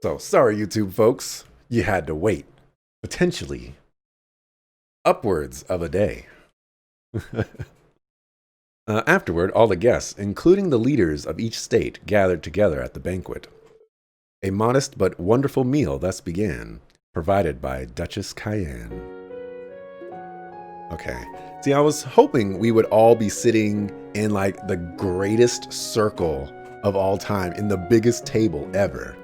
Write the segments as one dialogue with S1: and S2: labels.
S1: So, sorry, YouTube folks, you had to wait. Potentially upwards of a day. Afterward, all the guests, including the leaders of each state, gathered together at the banquet. A modest but wonderful meal thus began, provided by Duchess Cayenne. Okay. See, I was hoping we would all be sitting in like the greatest circle of all time, in the biggest table ever.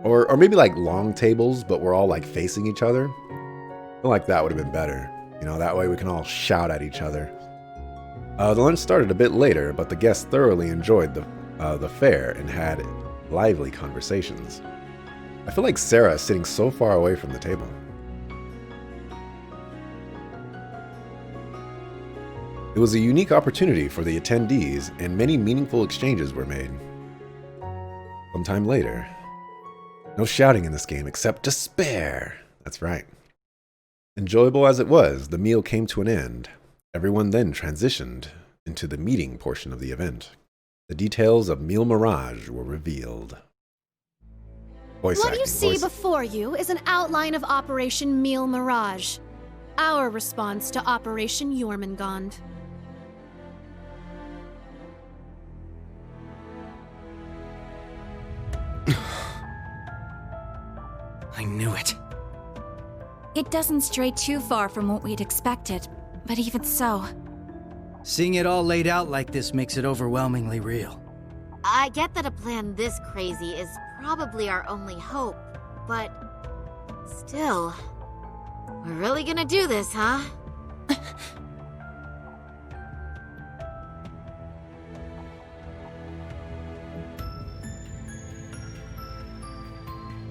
S1: Or maybe like long tables, but we're all like facing each other. I feel like that would have been better. You know, that way we can all shout at each other. The lunch started a bit later, but the guests thoroughly enjoyed the fare and had lively conversations. I feel like Sarah is sitting so far away from the table. It was a unique opportunity for the attendees, and many meaningful exchanges were made. Sometime later, no shouting in this game except despair. That's right. Enjoyable as it was, the meal came to an end. Everyone then transitioned into the meeting portion of the event. The details of Meal Mirage were revealed.
S2: What you see before you is an outline of Operation Meal Mirage, our response to Operation Jormungand.
S3: I knew it.
S4: It doesn't stray too far from what we'd expected, but even so...
S3: Seeing it all laid out like this makes it overwhelmingly real.
S5: I get that a plan this crazy is probably our only hope, but still, we're really gonna do this, huh?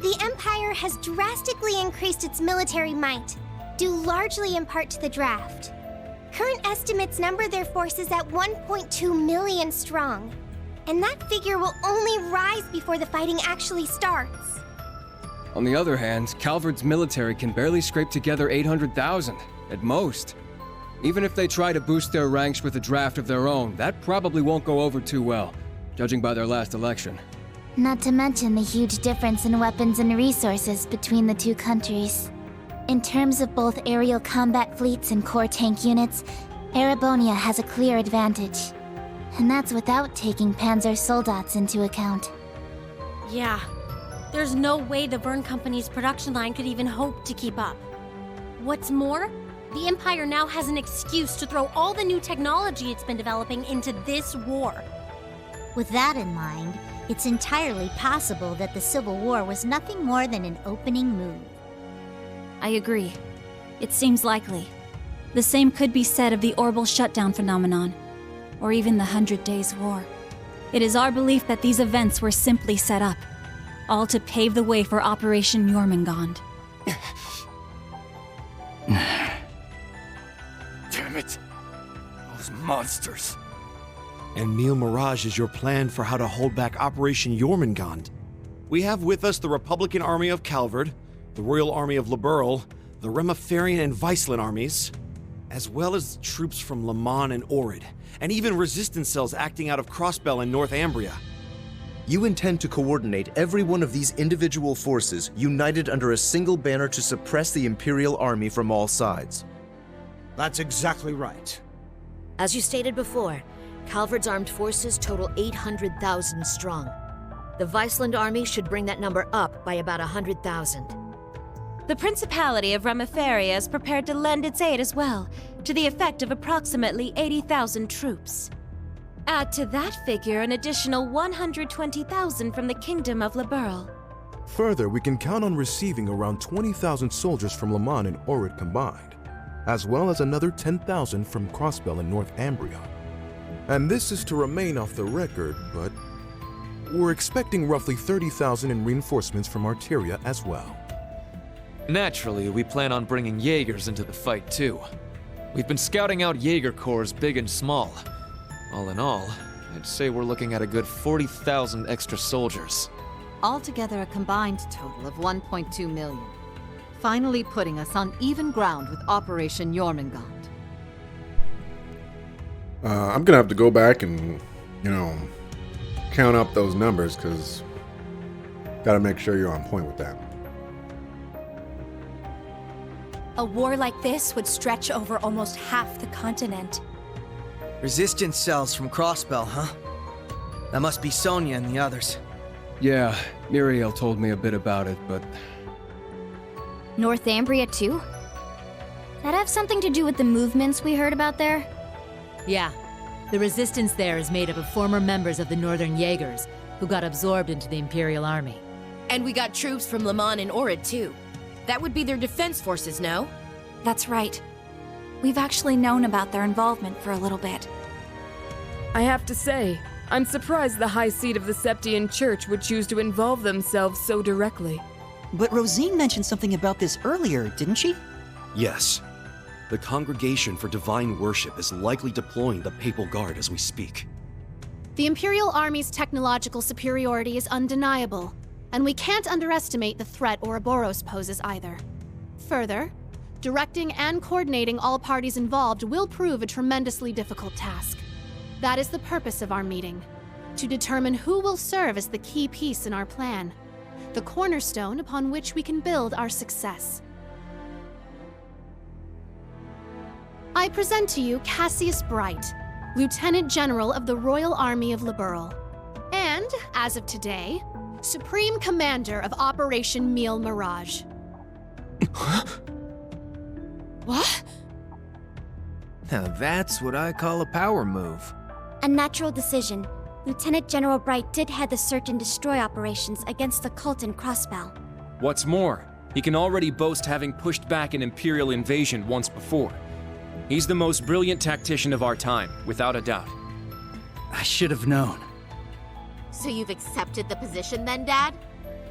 S6: The Empire has drastically increased its military might, due largely in part to the draft. Current estimates number their forces at 1.2 million strong, and that figure will only rise before the fighting actually starts.
S7: On the other hand, Calvard's military can barely scrape together 800,000, at most. Even if they try to boost their ranks with a draft of their own, that probably won't go over too well, judging by their last election.
S4: Not to mention the huge difference in weapons and resources between the two countries. In terms of both aerial combat fleets and core tank units, Erebonia has a clear advantage. And that's without taking Panzer Soldats into account.
S8: Yeah. There's no way the Verne Company's production line could even hope to keep up. What's more, the Empire now has an excuse to throw all the new technology it's been developing into this war.
S9: With that in mind, it's entirely possible that the Civil War was nothing more than an opening move.
S4: I agree. It seems likely. The same could be said of the Orbital Shutdown phenomenon, or even the 100 Days War. It is our belief that these events were simply set up, all to pave the way for Operation Jormungand.
S7: Damn it! Those monsters!
S10: And Meal Mirage is your plan for how to hold back Operation Jormungand. We have with us the Republican Army of Calvard, the Royal Army of Liberl, the Remiferian and Viceland armies, as well as troops from Le Mans and Orid, and even resistance cells acting out of Crossbell and Northumbria.
S11: You intend to coordinate every one of these individual forces united under a single banner to suppress the Imperial Army from all sides.
S12: That's exactly right.
S5: As you stated before, Calvard's armed forces total 800,000 strong. The Viceland army should bring that number up by about 100,000.
S13: The Principality of Remiferia is prepared to lend its aid as well, to the effect of approximately 80,000 troops. Add to that figure an additional 120,000 from the Kingdom of Liberl.
S14: Further, we can count on receiving around 20,000 soldiers from Le Mans and Orid combined, as well as another 10,000 from Crossbell and Northumbria. And this is to remain off the record, but we're expecting roughly 30,000 in reinforcements from Arteria as well.
S15: Naturally, we plan on bringing Jaegers into the fight too. We've been scouting out Jaeger corps big and small. All in all, I'd say we're looking at a good 40,000 extra soldiers.
S16: Altogether a combined total of 1.2 million. Finally putting us on even ground with Operation Jormungand.
S1: I'm gonna have to go back and, count up those numbers, because Gotta make sure you're on point with that.
S2: A war like this would stretch over almost half the continent.
S3: Resistance cells from Crossbell, huh? That must be Sonia and the others.
S7: Yeah, Muriel told me a bit about it, but...
S17: Northumbria too? That have something to do with the movements we heard about there?
S18: Yeah. The resistance there is made up of former members of the Northern Jaegers, who got absorbed into the Imperial Army.
S19: And we got troops from Liman and Orid, too. That would be their defense forces, no?
S2: That's right. We've actually known about their involvement for a little bit.
S20: I have to say, I'm surprised the High Seat of the Septian Church would choose to involve themselves so directly.
S21: But Rosine mentioned something about this earlier, didn't she?
S10: Yes. The Congregation for Divine Worship is likely deploying the Papal Guard as we speak.
S2: The Imperial Army's technological superiority is undeniable, and we can't underestimate the threat Ouroboros poses either. Further, directing and coordinating all parties involved will prove a tremendously difficult task. That is the purpose of our meeting, to determine who will serve as the key piece in our plan, the cornerstone upon which we can build our success. I present to you Cassius Bright, Lieutenant General of the Royal Army of Liberl, and, as of today, Supreme Commander of Operation Mille Mirage.
S3: What? Now that's what I call a power move.
S6: A natural decision. Lieutenant General Bright did head the search and destroy operations against the cult in Crossbell.
S22: What's more, he can already boast having pushed back an Imperial invasion once before. He's the most brilliant tactician of our time, without a doubt.
S3: I should have known.
S23: So you've accepted the position then, Dad?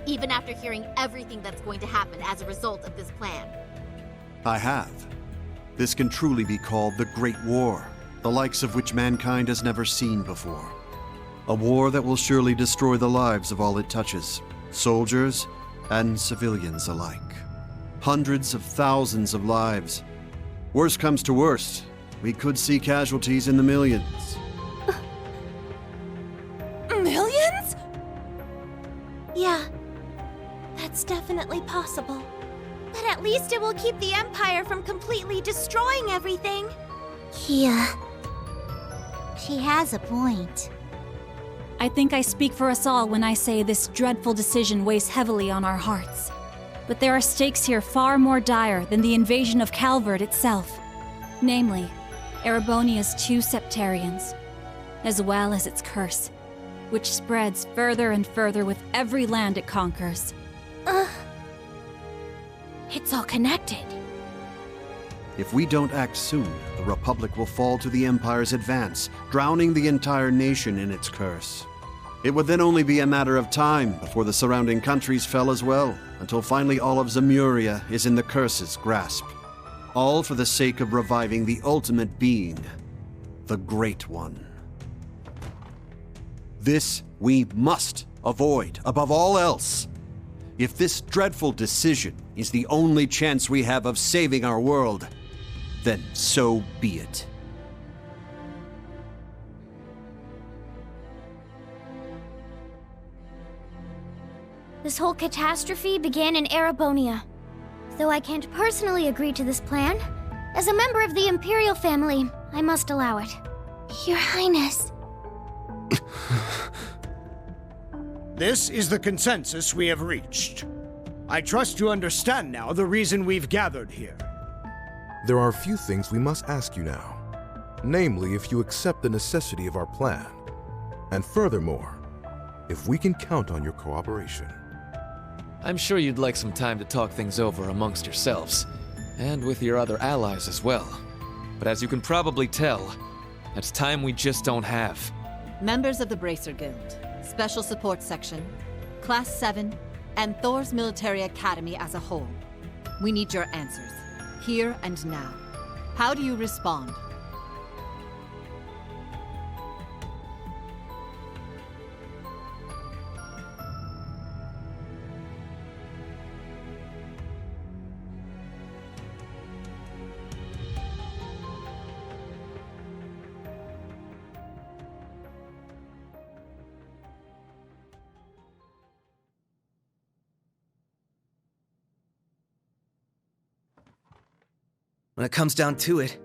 S23: Even after hearing everything that's going to happen as a result of this plan?
S24: I have. This can truly be called the Great War, the likes of which mankind has never seen before. A war that will surely destroy the lives of all it touches, soldiers and civilians alike. Hundreds of thousands of lives. Worst comes to worst, we could see casualties in the millions.
S2: Millions?
S6: Yeah, that's definitely possible. But at least it will keep the Empire from completely destroying everything.
S4: Yeah. She has a point.
S25: I think I speak for us all when I say this dreadful decision weighs heavily on our hearts. But there are stakes here far more dire than the invasion of Calvard itself. Namely, Erebonia's 2 Septarians, as well as its curse, which spreads further and further with every land it conquers.
S2: It's all connected.
S24: If we don't act soon, the Republic will fall to the Empire's advance, drowning the entire nation in its curse. It would then only be a matter of time before the surrounding countries fell as well, until finally all of Zemuria is in the curse's grasp. All for the sake of reviving the ultimate being, the Great One. This we must avoid above all else. If this dreadful decision is the only chance we have of saving our world, then so be it.
S6: This whole catastrophe began in Erebonia. Though I can't personally agree to this plan, as a member of the Imperial family, I must allow it. Your Highness.
S12: This is the consensus we have reached. I trust you understand now the reason we've gathered here.
S14: There are a few things we must ask you now. Namely, if you accept the necessity of our plan. And furthermore, if we can count on your cooperation.
S15: I'm sure you'd like some time to talk things over amongst yourselves, and with your other allies as well. But as you can probably tell, that's time we just don't have.
S16: Members of the Bracer Guild, Special Support Section, Class 7, and Thor's Military Academy as a whole. We need your answers, here and now. How do you respond?
S3: When it comes down to it,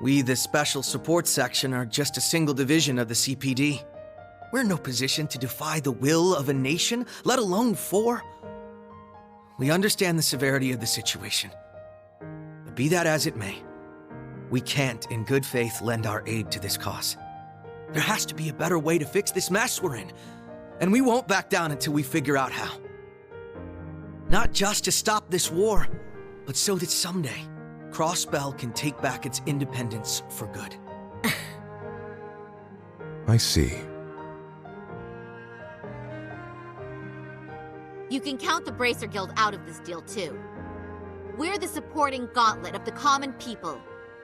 S3: we, the Special Support Section, are just a single division of the CPD. We're in no position to defy the will of a nation, let alone 4. We understand the severity of the situation. But be that as it may, we can't, in good faith, lend our aid to this cause. There has to be a better way to fix this mess we're in, and we won't back down until we figure out how. Not just to stop this war, but so that someday, Crossbell can take back its independence for good.
S14: I see.
S23: You can count the Bracer Guild out of this deal, too. We're the supporting gauntlet of the common people.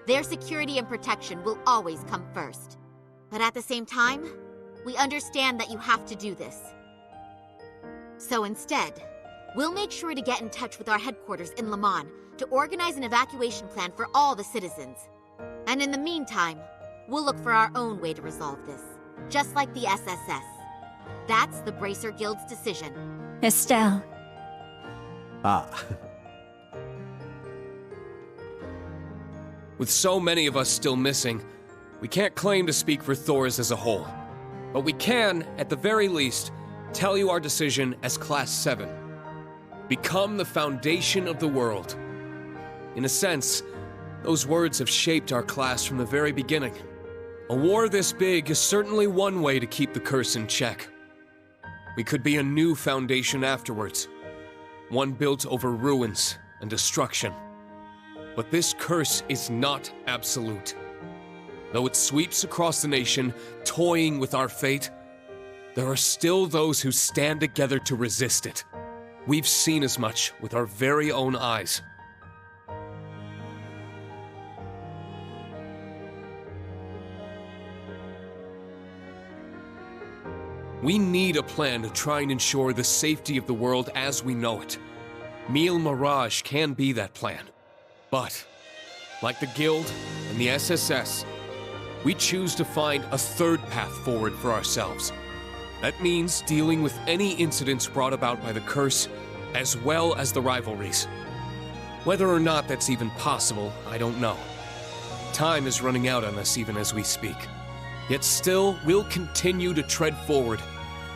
S23: Their security and protection will always come first. But at the same time, we understand that you have to do this. So instead, we'll make sure to get in touch with our headquarters in Le Mans to organize an evacuation plan for all the citizens. And in the meantime, we'll look for our own way to resolve this, just like the SSS. That's the Bracer Guild's decision.
S25: Estelle.
S1: Ah.
S22: With so many of us still missing, we can't claim to speak for Thors as a whole. But we can, at the very least, tell you our decision as Class 7. Become the foundation of the world. In a sense, those words have shaped our class from the very beginning. A war this big is certainly one way to keep the curse in check. We could be a new foundation afterwards, one built over ruins and destruction. But this curse is not absolute. Though it sweeps across the nation, toying with our fate, there are still those who stand together to resist it. We've seen as much with our very own eyes. We need a plan to try and ensure the safety of the world as we know it. Mille Mirage can be that plan. But, like the Guild and the SSS, we choose to find a third path forward for ourselves. That means dealing with any incidents brought about by the curse, as well as the rivalries. Whether or not that's even possible, I don't know. Time is running out on us even as we speak. Yet still, we'll continue to tread forward,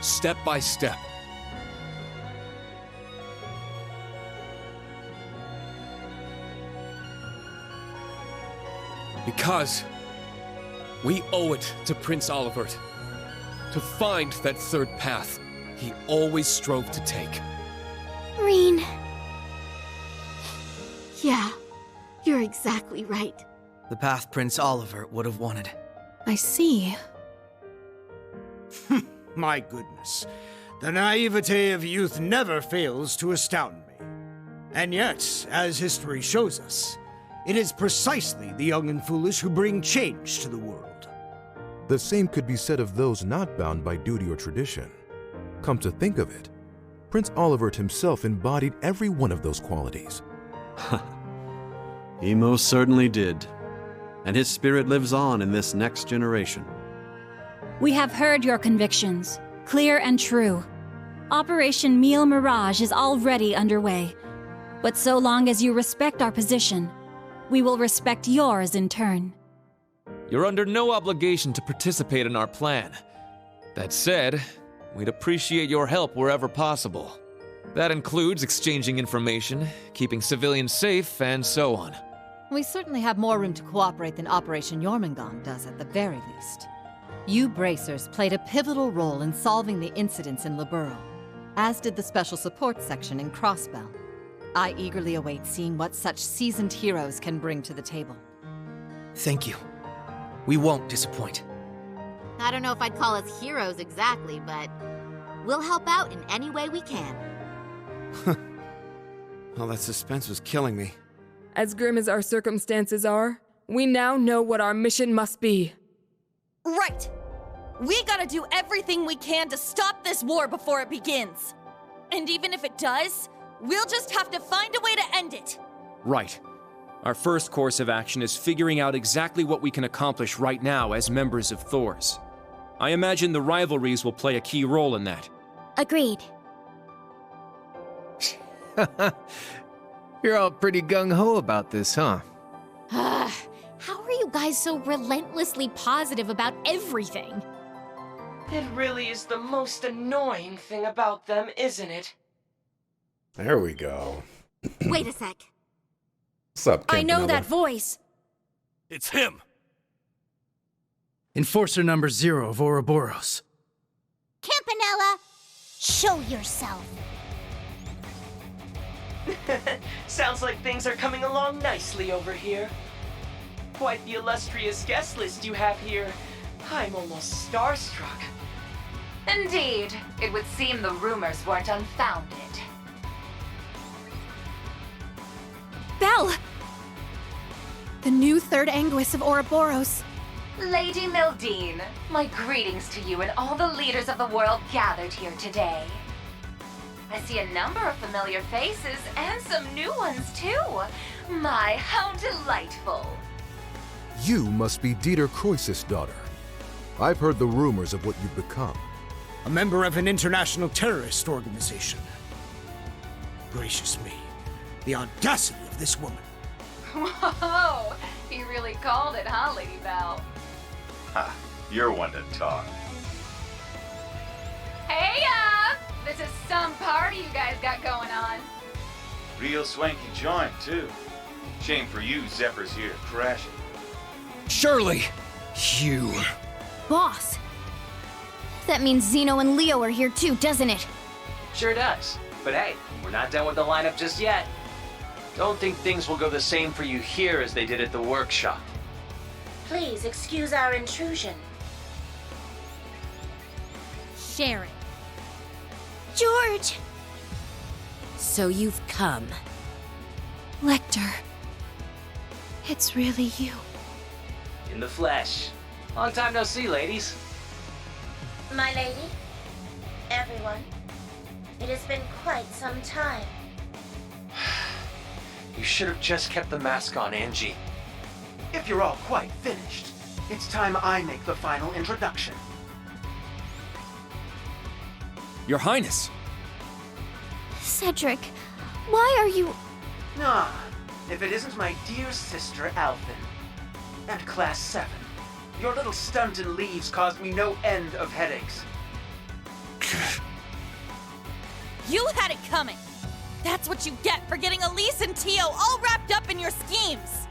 S22: step by step. Because we owe it to Prince Olivert to find that third path he always strove to take.
S23: Rean. Yeah, you're exactly right.
S3: The path Prince Olivert would have wanted.
S2: I see.
S12: My goodness. The naivete of youth never fails to astound me. And yet, as history shows us, it is precisely the young and foolish who bring change to the world.
S14: The same could be said of those not bound by duty or tradition. Come to think of it, Prince Olivert himself embodied every one of those qualities.
S24: He most certainly did. And his spirit lives on in this next generation.
S25: We have heard your convictions, clear and true. Operation Mille Mirage is already underway. But so long as you respect our position, we will respect yours in turn.
S15: You're under no obligation to participate in our plan. That said, we'd appreciate your help wherever possible. That includes exchanging information, keeping civilians safe, and so on.
S16: We certainly have more room to cooperate than Operation Jormungand does at the very least. You Bracers played a pivotal role in solving the incidents in Liberl, as did the Special Support Section in Crossbell. I eagerly await seeing what such seasoned heroes can bring to the table.
S3: Thank you. We won't disappoint.
S23: I don't know if I'd call us heroes exactly, but we'll help out in any way we can.
S10: Well, that suspense was killing me.
S20: As grim as our circumstances are, we now know what our mission must be.
S5: Right! We gotta do everything we can to stop this war before it begins. And even if it does, we'll just have to find a way to end it.
S22: Right. Our first course of action is figuring out exactly what we can accomplish right now as members of Thors. I imagine the rivalries will play a key role in that.
S4: Agreed.
S8: You're all pretty gung-ho about this, huh?
S7: How are you guys so relentlessly positive about everything?
S8: It really is the most annoying thing about them, isn't it?
S1: There we go.
S23: Wait a sec.
S1: What's up,
S19: I know
S1: Campanella?
S19: that voice.
S9: It's him.
S11: Enforcer number 0 of Ouroboros.
S6: Campanella, show yourself.
S8: Sounds like things are coming along nicely over here. Quite the illustrious guest list you have here. I'm almost starstruck.
S13: Indeed, it would seem the rumors weren't unfounded.
S2: Belle! The new third Anguis of Ouroboros.
S13: Lady Mildine, my greetings to you and all the leaders of the world gathered here today. I see a number of familiar faces and some new ones too. My, how delightful.
S14: You must be Dieter Croesus' daughter. I've heard the rumors of what you've become.
S12: A member of an international terrorist organization. Gracious me, the audacity of this woman.
S13: Whoa, he really called it, huh, Lady Belle?
S26: Ha, you're one to talk.
S13: Hey, this is some party you guys got going on.
S26: Real swanky joint, too. Shame for you, Zephyr's here to crash it.
S3: Shirley! You...
S17: Boss! That means Zeno and Leo are here too, doesn't it?
S8: Sure does. But hey, we're not done with the lineup just yet. Don't think things will go the same for you here as they did at the workshop.
S27: Please excuse our intrusion.
S7: Sharon.
S6: George!
S19: So you've come.
S2: Lecter. It's really you.
S8: In the flesh. Long time no see, ladies.
S27: My lady, everyone, it has been quite some time.
S8: You should have just kept the mask on, Angie. If you're all quite finished, it's time I make the final introduction.
S9: Your Highness.
S17: Cedric, why are you...
S8: Ah, if it isn't my dear sister, Alphen. And Class 7. Your little stunt in leaves caused me no end of headaches.
S5: You had it coming. That's what you get for getting Elise and Tio all wrapped up in your schemes.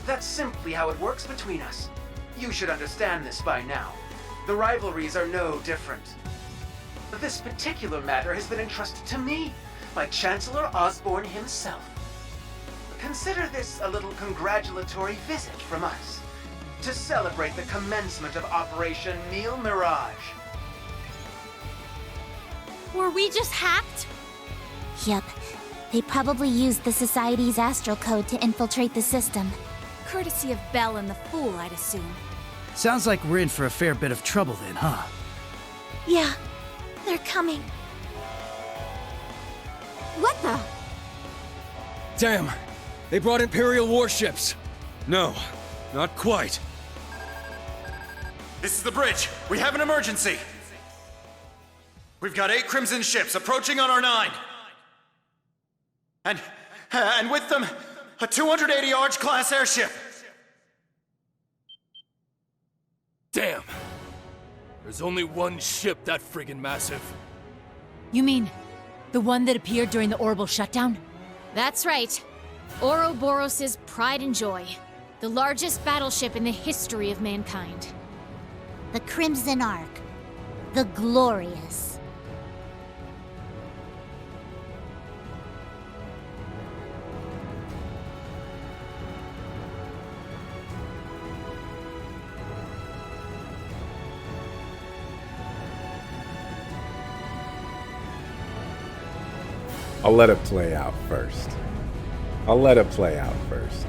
S8: That's simply how it works between us. You should understand this by now. The rivalries are no different. This particular matter has been entrusted to me by Chancellor Osborne himself. Consider this a little congratulatory visit from us to celebrate the commencement of Operation Mille Mirage.
S7: Were we just hacked?
S4: Yep. They probably used the Society's astral code to infiltrate the system.
S17: Courtesy of Belle and the Fool, I'd assume.
S11: Sounds like we're in for a fair bit of trouble then, huh?
S6: Yeah, they're coming.
S7: What the?
S9: Damn! They brought Imperial warships! No, not quite.
S26: This is the bridge. We have an emergency. We've got 8 Crimson ships approaching on our 9. And with them, a 280 Arch-class airship.
S9: Damn! There's only one ship that friggin' massive.
S18: You mean the one that appeared during the orbital shutdown?
S7: That's right. Ouroboros' pride and joy. The largest battleship in the history of mankind.
S4: The Crimson Ark. The Glorious.
S1: I'll let it play out first. I'll let it play out first.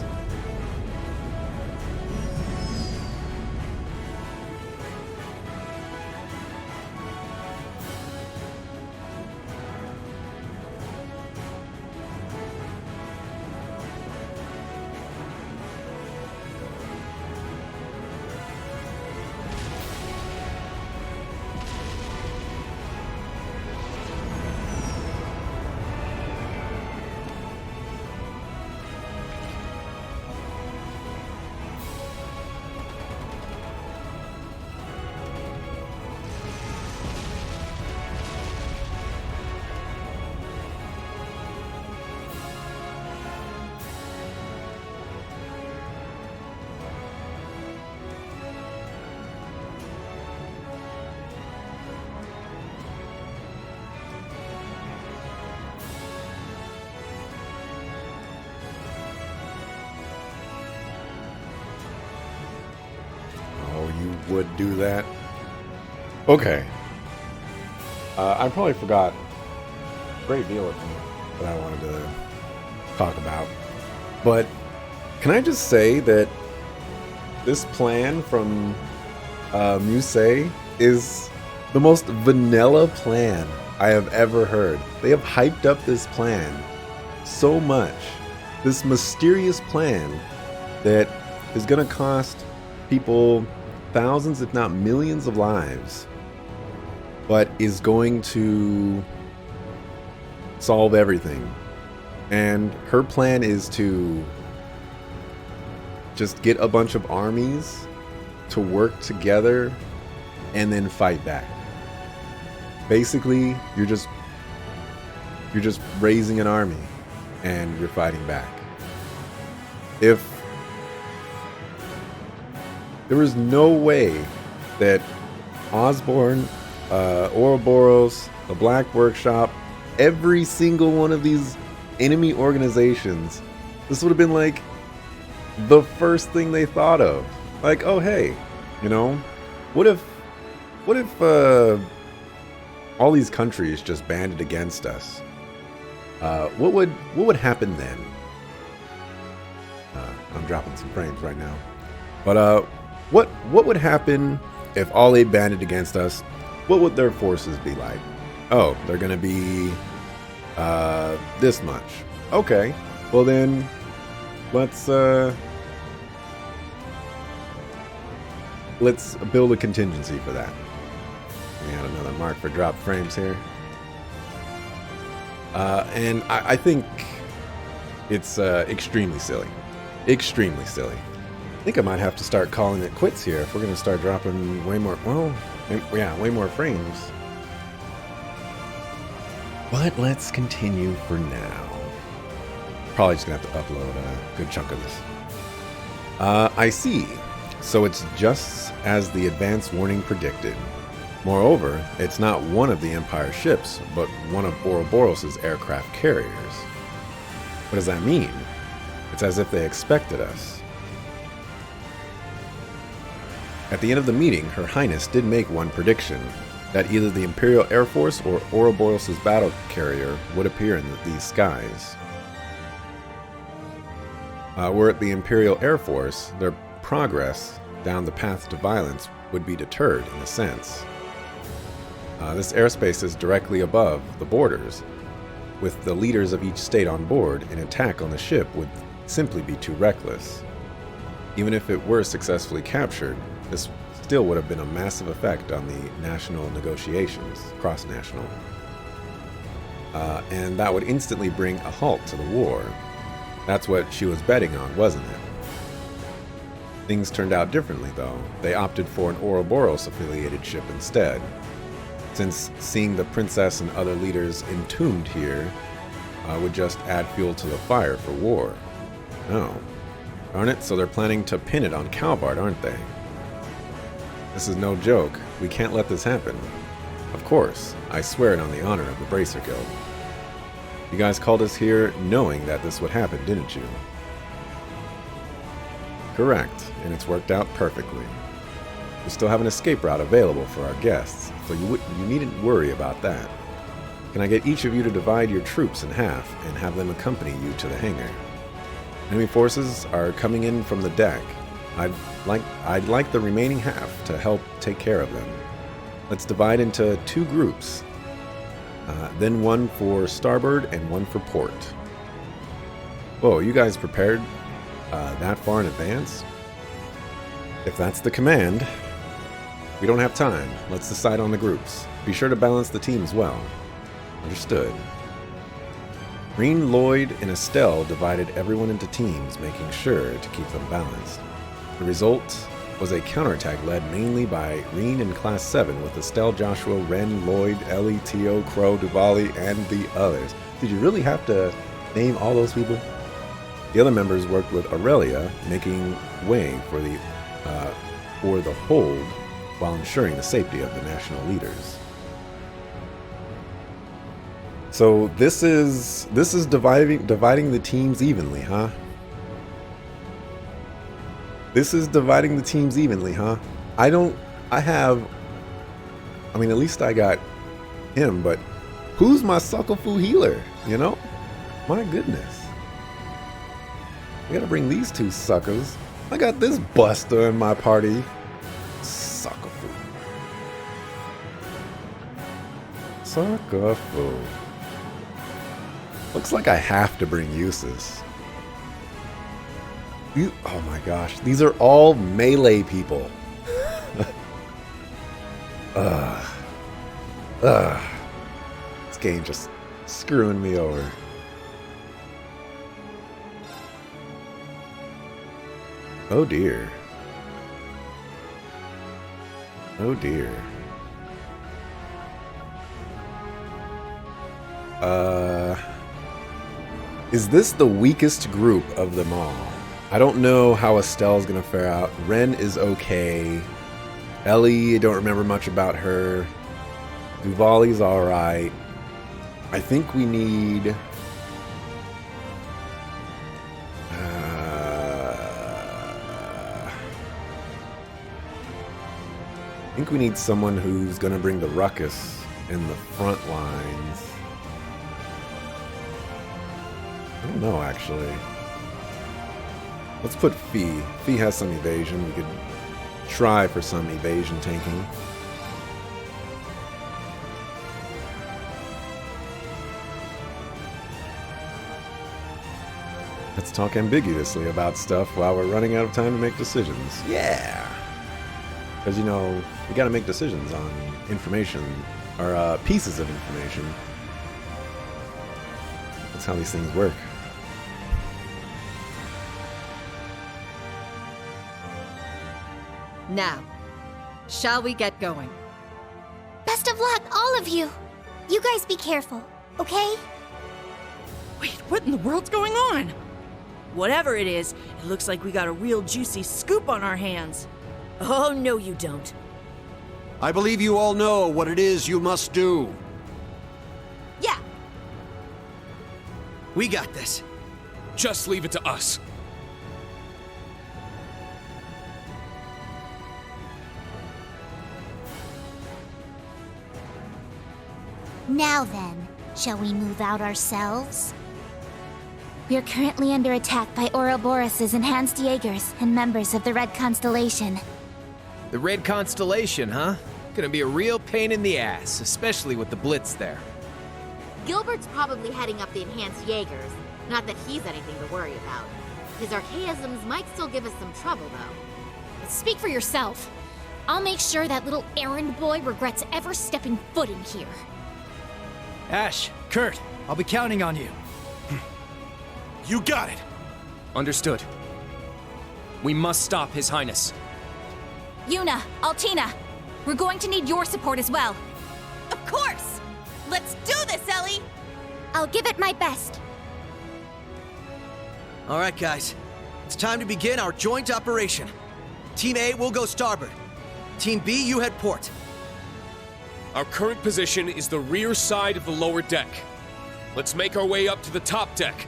S1: would do that. Okay. I probably forgot a great deal of things that I wanted to talk about. But can I just say that this plan from Musei is the most vanilla plan I have ever heard. They have hyped up this plan so much. This mysterious plan that is going to cost people thousands, if not millions of lives, but is going to solve everything. And her plan is to just get a bunch of armies to work together and then fight back. Basically, you're just raising an army and you're fighting back. If there was no way that Osborn, Ouroboros, the Black Workshop, every single one of these enemy organizations, this would have been like the first thing they thought of. Like, oh hey, you know, what if all these countries just banded against us? What would happen then? I'm dropping some frames right now. But what would happen if all eight banded against us? What would their forces be like? Oh, they're gonna be this much. Okay, well then let's build a contingency for that. We got another mark for drop frames here. And I think it's extremely silly. Extremely silly. I think I might have to start calling it quits here if we're going to start dropping way more, well, yeah, way more frames. But let's continue for now. Probably just going to have to upload a good chunk of this. I see. So it's just as the advance warning predicted. Moreover, it's not one of the Empire ships, but one of Ouroboros' aircraft carriers. What does that mean? It's as if they expected us. At the end of the meeting, Her Highness did make one prediction, that either the Imperial Air Force or Ouroboros' battle carrier would appear in these skies. Were it the Imperial Air Force, their progress down the path to violence would be deterred in a sense. This airspace is directly above the borders. With the leaders of each state on board, an attack on the ship would simply be too reckless. Even if it were successfully captured, this still would have been a massive effect on the national negotiations, cross-national. And that would instantly bring a halt to the war. That's what she was betting on, wasn't it? Things turned out differently, though. They opted for an Ouroboros-affiliated ship instead, since seeing the princess and other leaders entombed here would just add fuel to the fire for war. Oh, darn it, so they're planning to pin it on Calvard, aren't they? This is no joke. We can't let this happen. Of course, I swear it on the honor of the Bracer Guild. You guys called us here knowing that this would happen, didn't you? Correct, and it's worked out perfectly. We still have an escape route available for our guests, so you needn't worry about that. Can I get each of you to divide your troops in half and have them accompany you to the hangar? Enemy forces are coming in from the deck. I'd like the remaining half to help take care of them. Let's divide into two groups, then one for starboard and one for port. Whoa, you guys prepared that far in advance? If that's the command, we don't have time. Let's decide on the groups. Be sure to balance the teams well. Understood. Reen, Lloyd, and Estelle divided everyone into teams, making sure to keep them balanced. The result was a counterattack led mainly by Reen in Class 7 with Estelle, Joshua, Ren, Lloyd, Ellie, Tio, Crow, Duvali, and the others. Did you really have to name all those people? The other members worked with Aurelia, making way for the hold while ensuring the safety of the national leaders. So this is dividing the teams evenly, huh? This is dividing the teams evenly, huh? I don't I mean, at least I got him, but who's my Suckerfu healer, you know? My goodness. I gotta bring these two suckers. I got this buster in my party. Suckerfu. Suckerfu. Looks like I have to bring Usus. Oh my gosh, these are all melee people. This game just screwing me over. Oh dear. Oh dear. Is this the weakest group of them all? I don't know how Estelle's gonna fare out. Ren is okay. Ellie, I don't remember much about her. Duvali's alright. I think we need... I think we need someone who's gonna bring the ruckus in the front lines. I don't know, actually. Let's put Fee. Fee has some evasion. We could try for some evasion tanking. Let's talk ambiguously about stuff while we're running out of time to make decisions. Yeah! Because, you know, we gotta make decisions on information, or pieces of information. That's how these things work.
S10: Now, shall we get going?
S6: Best of luck, all of you! You guys be careful, okay?
S19: Wait, what in the world's going on? Whatever it is, it looks like we got a real juicy scoop on our hands. Oh, no you don't.
S15: I believe you all know what it is you must do.
S19: Yeah.
S3: We got this.
S22: Just leave it to us.
S4: Now then, shall we move out ourselves? We are currently under attack by Ouroboros' enhanced Jaegers and members of the Red Constellation.
S16: The Red Constellation, huh? Gonna be a real pain in the ass, especially with the Blitz there.
S23: Gilbert's probably heading up the enhanced Jaegers. Not that he's anything to worry about. His archaisms might still give us some trouble, though.
S7: Speak for yourself. I'll make sure that little errand boy regrets ever stepping foot in here.
S11: Ash, Kurt, I'll be counting on you.
S9: You got it!
S16: Understood. We must stop His Highness.
S5: Yuna, Altina, we're going to need your support as well. Of course! Let's do this, Ellie!
S6: I'll give it my best.
S3: All right, guys. It's time to begin our joint operation. Team A will go starboard. Team B, you head port.
S22: Our current position is the rear side of the lower deck. Let's make our way up to the top deck.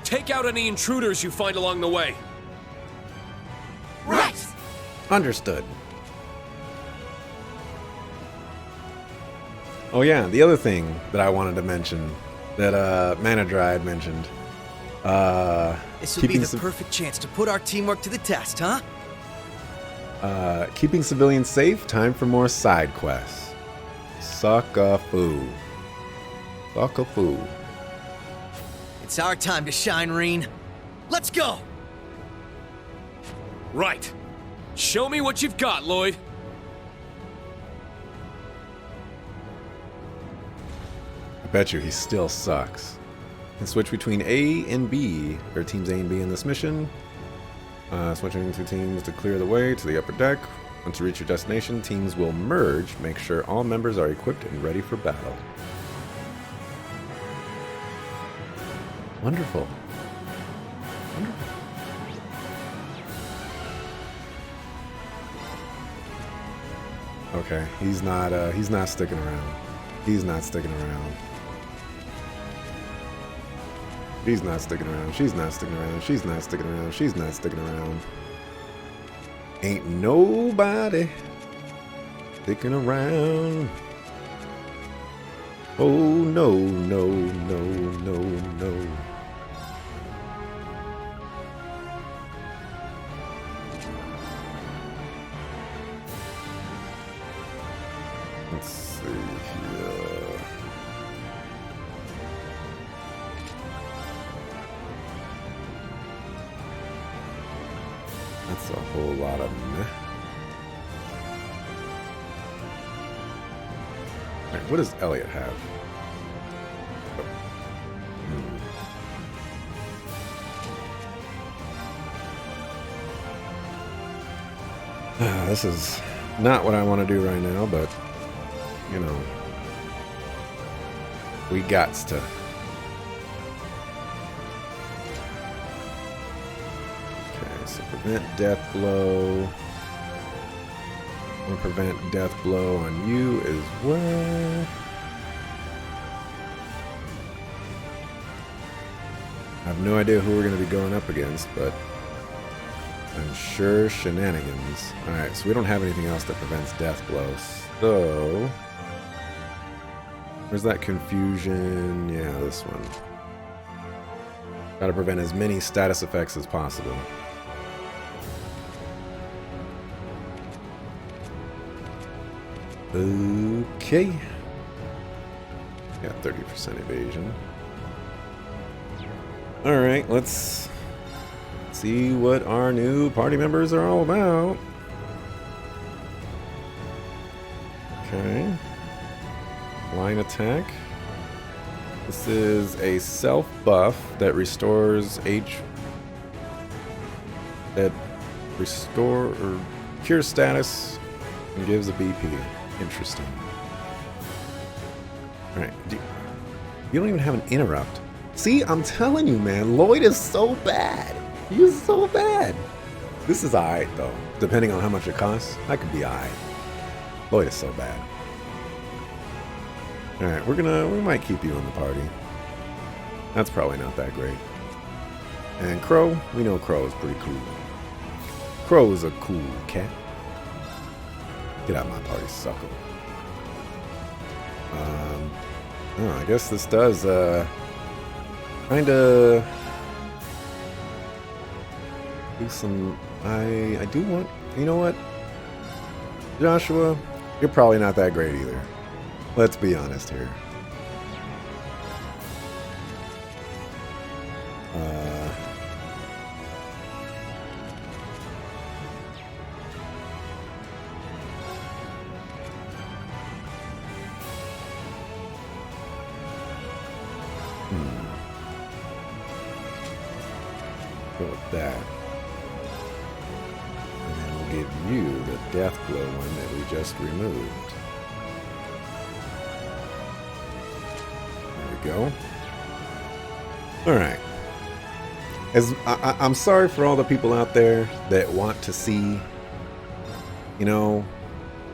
S22: Take out any intruders you find along the way.
S3: Right!
S1: Understood. Oh yeah, the other thing that I wanted to mention, that Manadry mentioned.
S3: This will be the perfect chance to put our teamwork to the test, huh?
S1: Keeping civilians safe, time for more side quests. Suckerfu. Suckerfu.
S3: It's our time to shine, Reen. Let's go!
S22: Right. Show me what you've got, Lloyd.
S1: I bet you he still sucks. Can switch between A and B. There are teams A and B in this mission. Switching to teams to clear the way to the upper deck. Once you reach your destination, teams will merge. Make sure all members are equipped and ready for battle. Wonderful. Wonderful. Okay, he's not sticking around. He's not sticking around. He's not sticking around. She's not sticking around. She's not sticking around. She's not sticking around. Ain't nobody sticking around. Oh no, no, no, no, no. Let's see here. That's a whole lot of meh. Alright, what does Elliot have? Oh. This is not what I want to do right now, but you know, we gots to. Okay, so prevent death blow. I'm gonna prevent death blow on you as well. I have no idea who we're gonna be going up against, but I'm sure shenanigans. Alright, so we don't have anything else that prevents death blows. So where's that confusion? Yeah, this one. Gotta prevent as many status effects as possible. Okay. Got 30% evasion. Alright, let's see what our new party members are all about. Okay. Line attack. This is a self buff that restores that restore or cure status and gives a BP. Interesting. Alright. You don't even have an interrupt. See, I'm telling you, man, Lloyd is so bad. He's so bad. This is alright though. Depending on how much it costs, that could be alright. Lloyd is so bad. Alright, we might keep you in the party. That's probably not that great. And Crow, we know Crow is pretty cool. Crow is a cool cat. Get out of my party, sucker. I guess this does, kinda do some, I do want, you know what? Joshua, you're probably not that great either. Let's be honest here. Go with that. And then we'll give you the death blow one that we just removed. There we go. Alright. I'm sorry for all the people out there that want to see, you know,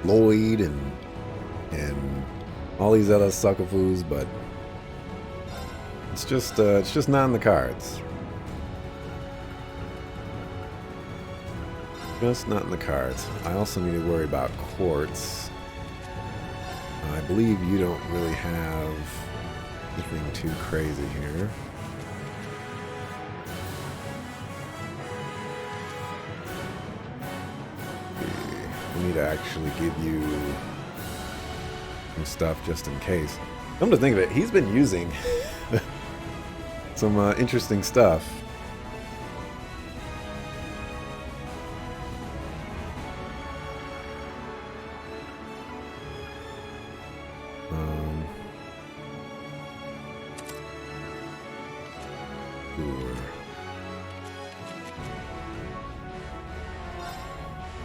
S1: Lloyd and all these other suckerfoos, but it's just not in the cards. Just not in the cards. I also need to worry about quartz. I believe you don't really have anything too crazy here. We need to actually give you some stuff just in case. Come to think of it, he's been using some interesting stuff.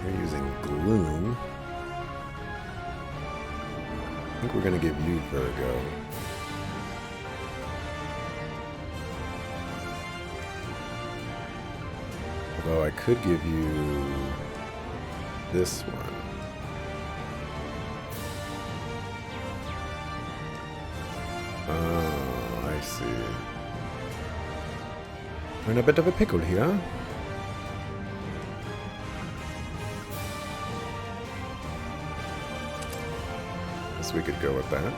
S1: You're using Gloom. I think we're going to give you Virgo. Although I could give you this one. Oh, I see. We're in a bit of a pickle here. guess we could go with that.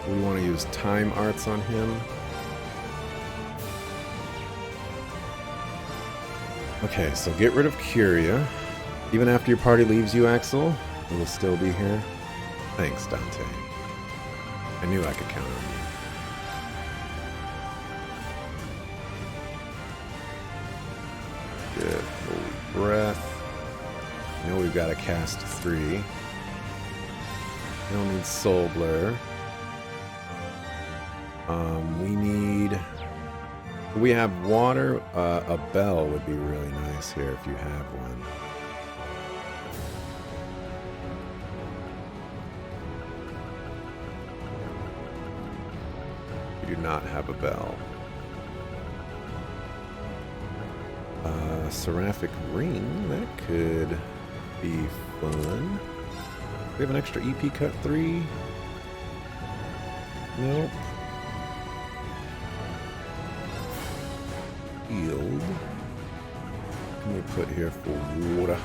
S1: We want to use time arts on him. Okay, so get rid of Curia. Even after your party leaves you, Axel, it will still be here. Thanks, Dante. I knew I could count on you. Good. Holy breath. I know we've got to cast 3. We don't need Soul Blur. We need... We have water. A bell would be really nice here if you have one. We do not have a bell. Seraphic Ring, that could be fun. We have an extra EP cut 3. Nope. Healed. What can we put here for water?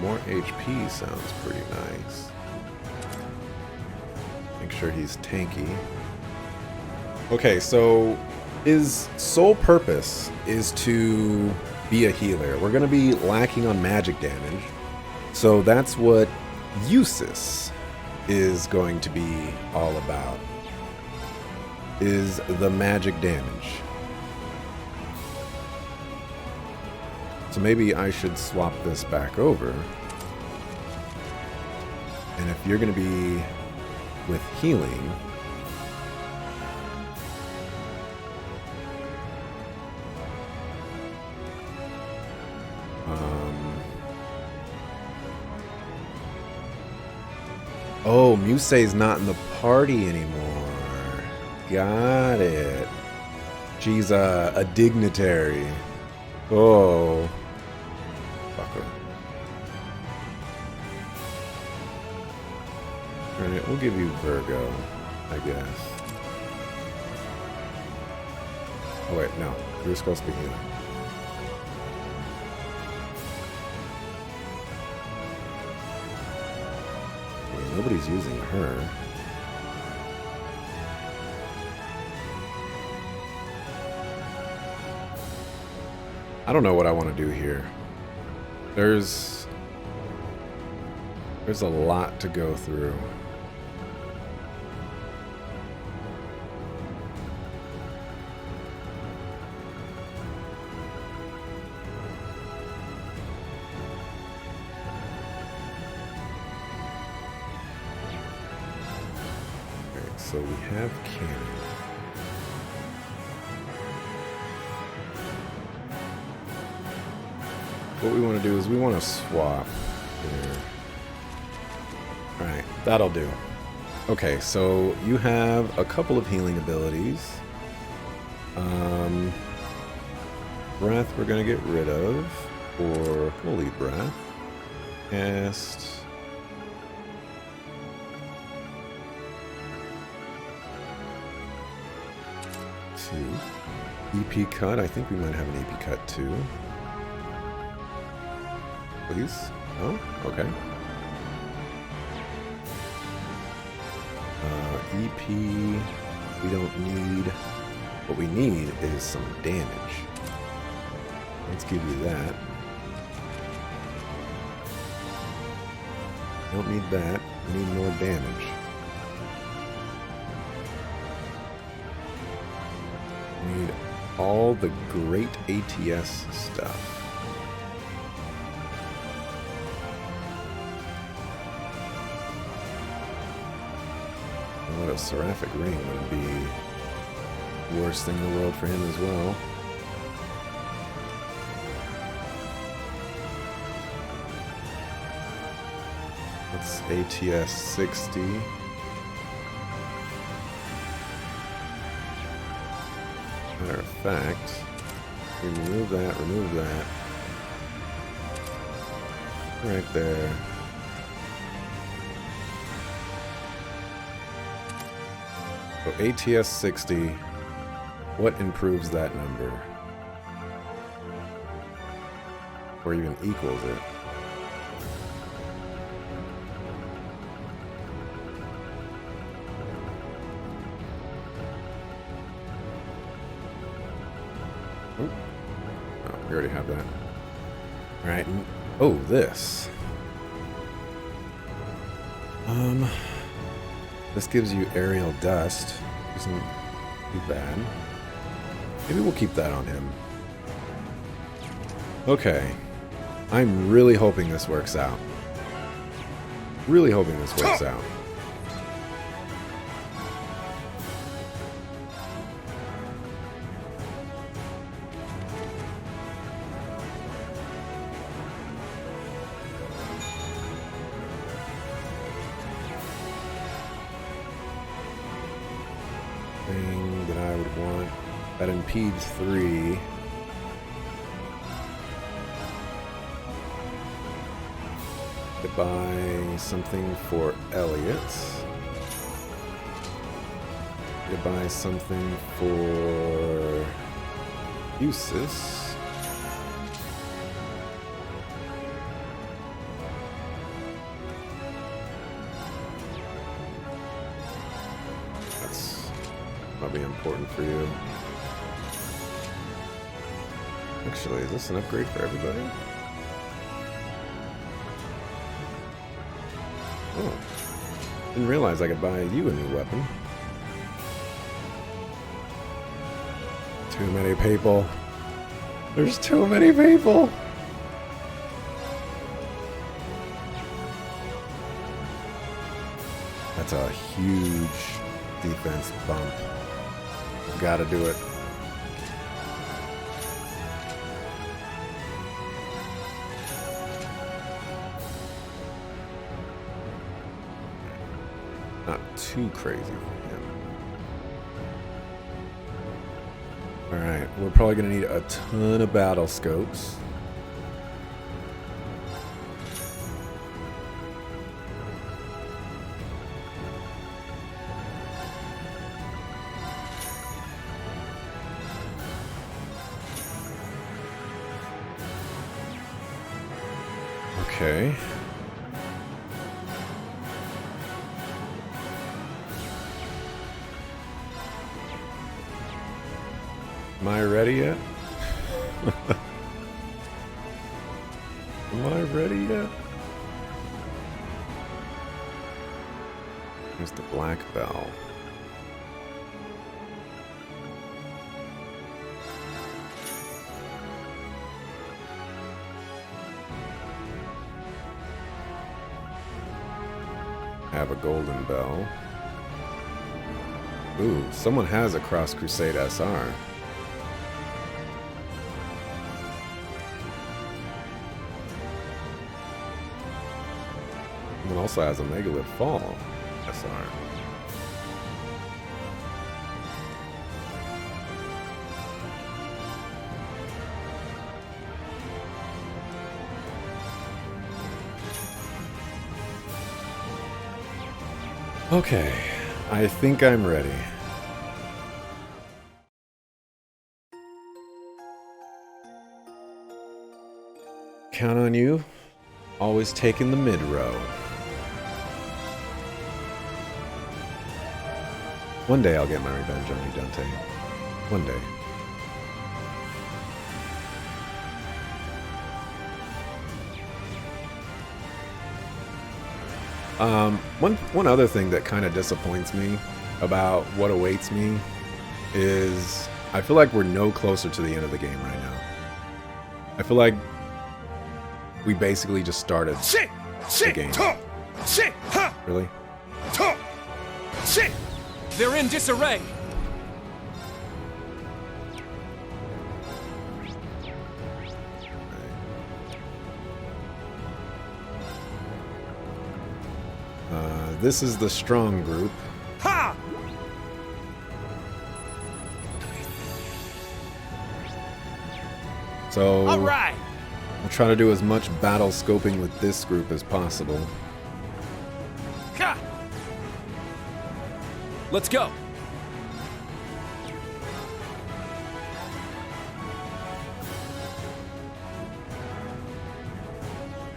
S1: More HP sounds pretty nice. Make sure he's tanky. Okay, so his sole purpose is to be a healer. We're going to be lacking on magic damage. So that's what Eusis is going to be all about. Is the magic damage. So maybe I should swap this back over. And if you're going to be with healing, oh, Musei's not in the party anymore. Got it. She's a dignitary. Oh. Fucker. Alright, we'll give you Virgo, I guess. Oh wait, no. You're supposed to be healing. Yeah, nobody's using her. I don't know what I want to do here. There's a lot to go through. Okay, so we have cannon. What we want to do is we want to swap here. Alright, that'll do. Okay, so you have a couple of healing abilities. Breath we're going to get rid of, or Holy Breath. Cast... EP cut, I think we might have an EP cut too. Please? Oh, okay. EP, we don't need. What we need is some damage. Let's give you that. Don't need that. We need more damage. We need all the great ATS stuff. What a Seraphic Ring would be the worst thing in the world for him as well. That's ATS 60. Matter of fact, remove that, right there. So ATS 60, what improves that number? Or even equals it. Oh, we already have that. All right. Oh, this. This gives you aerial dust. Isn't too bad. Maybe we'll keep that on him. Okay. I'm really hoping this works out. Really hoping this works out. Thing that I would want that impedes 3. To buy something for Elliot. To buy something for Eustace. That's probably important for you. Actually, is this an upgrade for everybody? Oh, didn't realize I could buy you a new weapon. Too many people. There's too many people. That's a huge defense bump. Gotta do it. Not too crazy for him. Alright, we're probably going to need a ton of battle scopes. Okay. Am I ready yet? Am I ready yet? Here's the black bell. Have a golden bell. Ooh, someone has a Cross Crusade SR. Someone also has a Megalith Fall SR. Okay, I think I'm ready. Count on you, always taking the mid row. One day I'll get my revenge on you, Dante. One day. One other thing that kind of disappoints me about what awaits me is I feel like we're no closer to the end of the game right now. I feel like we basically just started the game. Really?
S22: They're in disarray.
S1: This is the strong group.
S22: Ha!
S1: So
S22: all right.
S1: We'll try to do as much battle scoping with this group as possible.
S22: Ha! Let's go.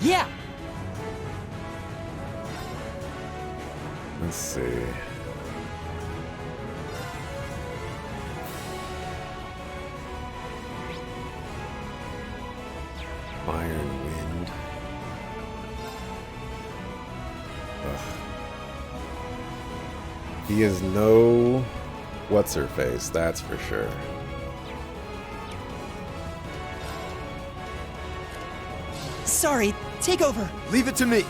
S16: Yeah!
S1: Let's see. Fire and wind. Ugh. He is no what's-her-face, that's for sure.
S12: Sorry, take over.
S13: Leave it to me.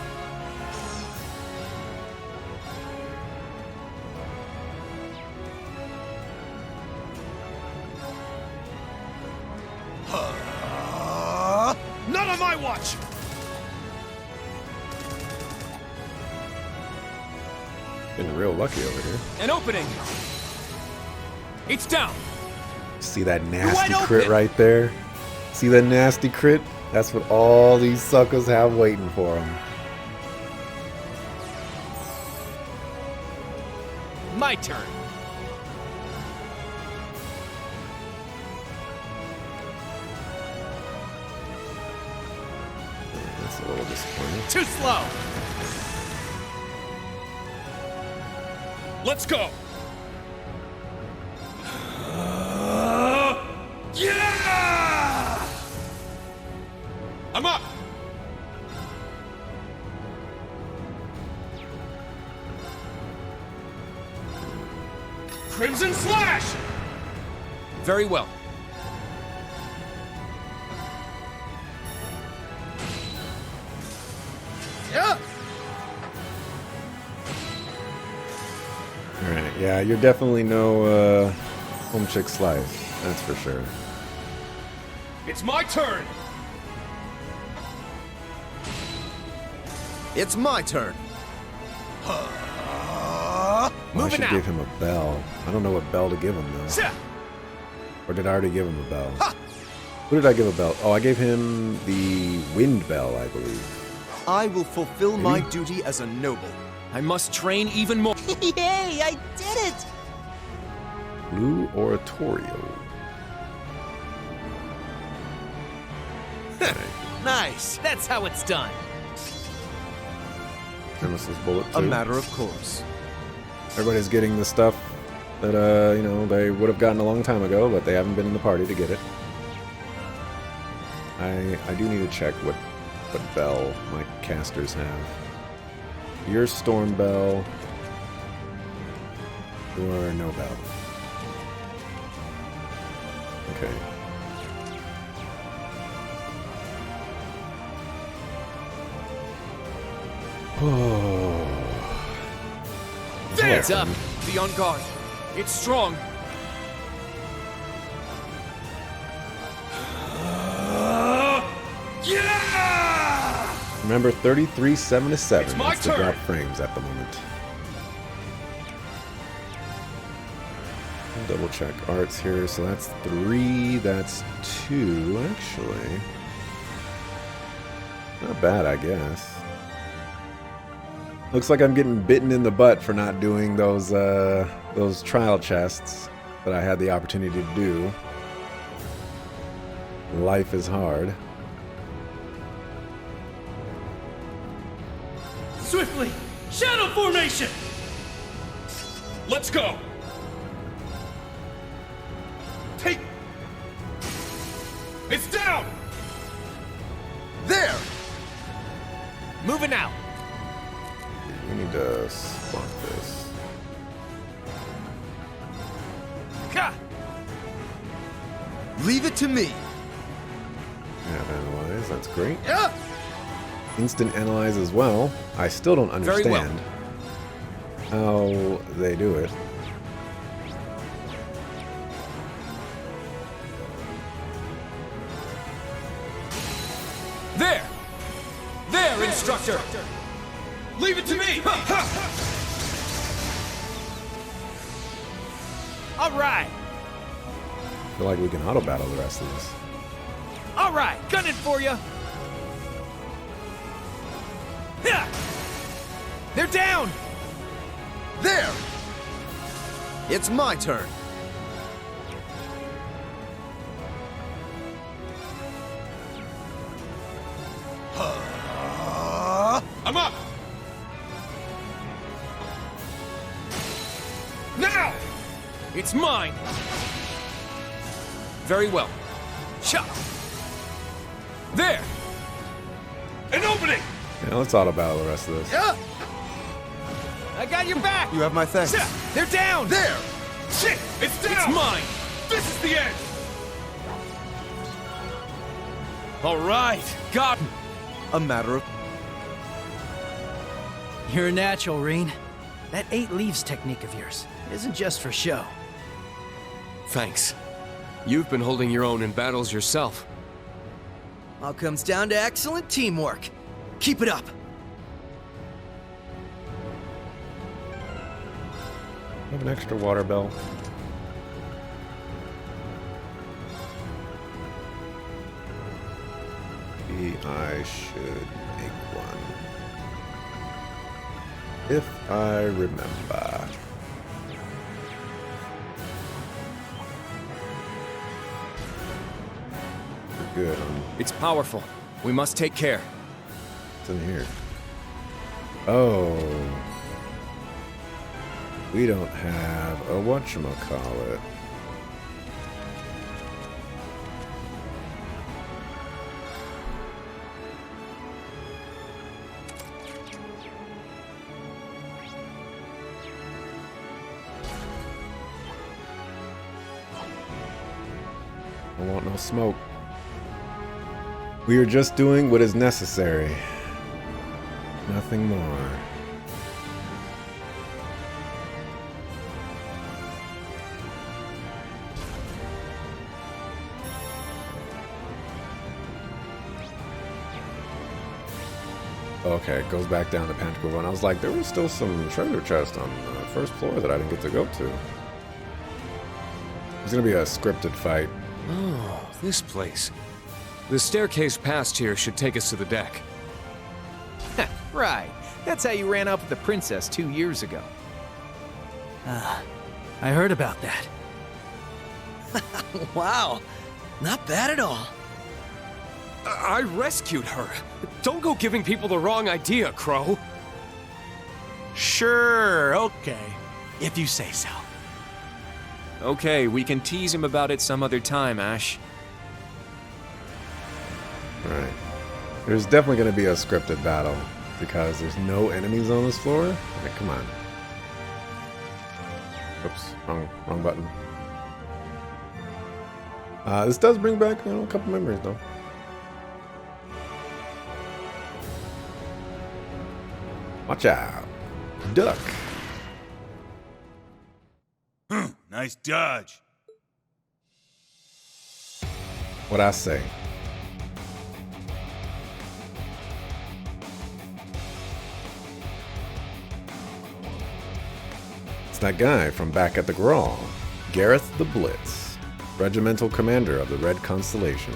S9: Not on my watch!
S1: Been real lucky over here.
S9: An opening! It's down!
S1: See that
S9: Wide
S1: nasty
S9: open.
S1: crit right there? See that nasty crit? That's what all these suckers have waiting for them.
S16: My turn.
S1: That's a little disappointing.
S16: Too slow.
S9: Let's go! Yeah! I'm up! Crimson Slash!
S22: Very well.
S16: Yeah!
S1: Alright, yeah, you're definitely no home chick slice. That's for sure.
S9: It's my turn!
S13: It's my turn.
S1: Well, I
S16: Moving
S1: should
S16: out.
S1: give him a bell. I don't know what bell to give him though. Or did I already give him a bell? Who did I give a bell? Oh, I gave him the wind bell, I believe.
S13: I will fulfill my duty as a noble.
S16: I must train even more.
S12: Yay, I did it!
S1: Blue Oratorio.
S16: Nice. That's how it's done.
S1: Nemesis bullet
S13: A
S1: too.
S13: matter of course.
S1: Everybody's getting the stuff that you know, they would have gotten a long time ago, but they haven't been in the party to get it. I do need to check what bell my casters have. Your storm bell or no bell. Okay.
S16: It's up. Be on guard.
S9: It's strong! Yeah!
S1: Remember, 3377
S9: It's my
S1: is the drop
S9: turn.
S1: frames at the moment. I'll double check arts here. So that's 3, that's 2, actually. Not bad, I guess. Looks like I'm getting bitten in the butt for not doing those trial chests that I had the opportunity to do. Life is hard.
S9: Swiftly! Shadow formation! Let's go! Take... It's down!
S13: There!
S16: Moving out.
S1: We need to spot this.
S16: Ha!
S13: Leave it to me.
S1: Have analyze, that's great.
S16: Yeah!
S1: Instant analyze as well. I still don't
S22: Very well.
S1: understand how they do it.
S9: There! There, instructor! Leave it to me!
S16: All right.
S1: I feel like we can auto battle the rest of this.
S16: All right. Gunning for you. Yeah. They're down.
S13: There! It's my turn.
S9: I'm up! Now! It's mine! Very well. Cha! There! An opening!
S1: Yeah, let's auto battle the rest of this.
S16: Yeah! I got your back!
S13: You have my thanks.
S16: They're down!
S9: There! Shit! It's down! It's mine! This is the end! All right, got
S13: a matter of...
S11: You're a natural, Reen. That 8 leaves technique of yours isn't just for show.
S22: Thanks. You've been holding your own in battles yourself.
S3: All comes down to excellent teamwork. Keep it up.
S1: Have an extra water bell. Maybe I should make one. If I remember. We're good on...
S22: It's powerful. We must take care.
S1: What's in here? Oh. We don't have a whatchamacallit. I want no smoke. We are just doing what is necessary. Nothing more. Okay, it goes back down to Pentacle Run. I was like, there was still some treasure chest on the first floor that I didn't get to go to. It's gonna be a scripted fight.
S22: Oh, this place. The staircase past here should take us to the deck.
S16: Right. That's how you ran up with the princess 2 years ago.
S11: I heard about that.
S3: Wow, not bad at all.
S22: I rescued her. Don't go giving people the wrong idea, Crow.
S12: Sure, okay. If you say so.
S16: Okay, we can tease him about it some other time, Ash.
S1: Alright. There's definitely going to be a scripted battle because there's no enemies on this floor. Like, come on. Oops, wrong button. This does bring back, a couple memories though. Watch out. Duck.
S2: Nice dodge.
S1: What I say? It's that guy from back at the Grawl, Gareth the Blitz, regimental commander of the Red Constellation.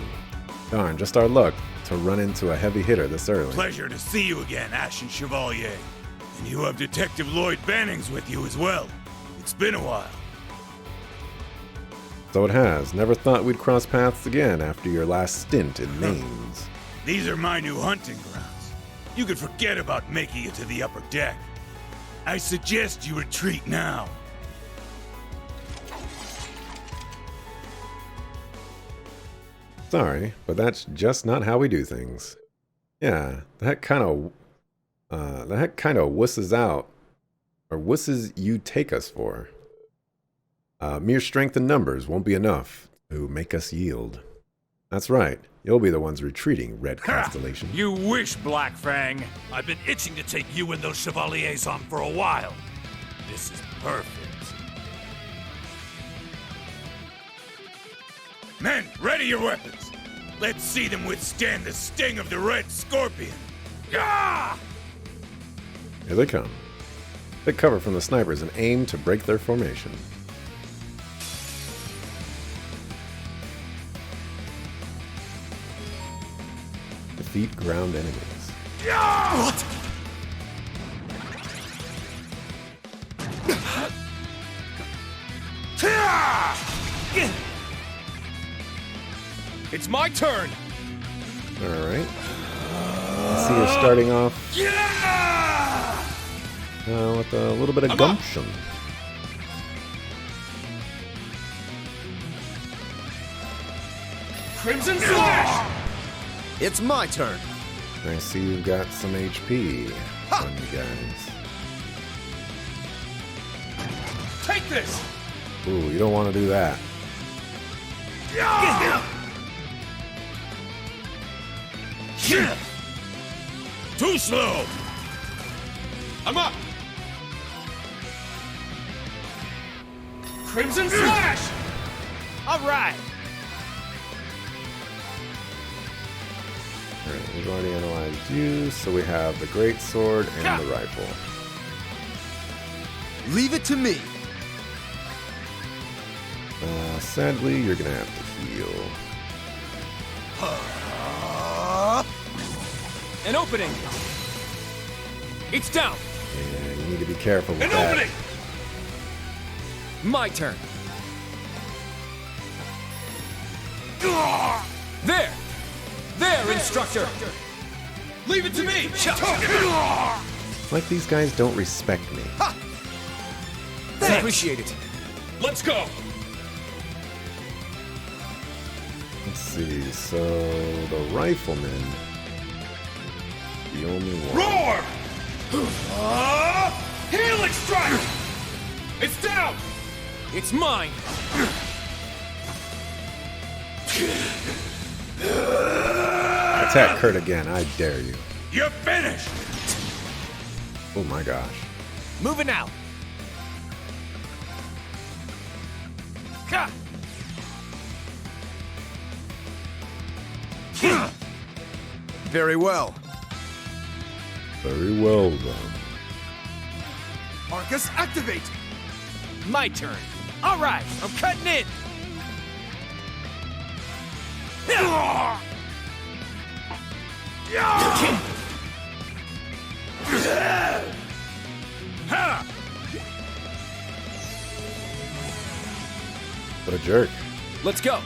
S1: Darn, just our luck to run into a heavy hitter this early.
S2: Pleasure to see you again, Ashen Chevalier. And you have Detective Lloyd Bannings with you as well. It's been a while.
S1: So it has. Never thought we'd cross paths again after your last stint in Mainz.
S2: These are my new hunting grounds. You could forget about making it to the upper deck. I suggest you retreat now.
S1: Sorry, but that's just not how we do things. Yeah, that kind of wusses out, or wusses you take us for. Mere strength in numbers won't be enough to make us yield. That's right, you'll be the ones retreating, Red Constellation.
S2: You wish, Black Fang.
S14: I've been itching to take you and those Chevaliers on for a while. This is perfect.
S2: Men, ready your weapons. Let's see them withstand the sting of the Red Scorpion. Gah!
S1: Here they come. Take cover from the snipers and aim to break their formation. Defeat ground enemies.
S2: What?
S22: It's my turn!
S1: Alright. I see you're starting off with a little bit of
S14: I'm
S1: gumption.
S14: Crimson Slash!
S13: It's my turn.
S1: I see you've got some HP on you guys.
S14: Take this!
S1: Ooh, you don't want to do that.
S14: Too slow! I'm up! Crimson Slash!
S16: All right.
S1: Alright, we've already analyzed you, so we have the great sword and the rifle.
S13: Leave it to me.
S1: Sadly, you're gonna have to heal.
S9: An opening! It's down!
S1: Yeah, you need to be careful with
S9: An
S1: that.
S9: opening! My turn. There! There, instructor!
S14: Leave it to me!
S1: Like these guys don't respect me.
S9: Appreciate it.
S14: Let's go!
S1: Let's see, so the rifleman, the only one.
S14: Roar! Helix Strike! It's down!
S9: It's mine!
S1: Attack Kurt again, I dare you.
S14: You're finished!
S1: Oh my gosh.
S16: Moving out.
S13: Very well.
S1: Very well done.
S13: Arcus, activate!
S16: My turn. All right, I'm cutting in.
S1: What a jerk.
S9: Let's go!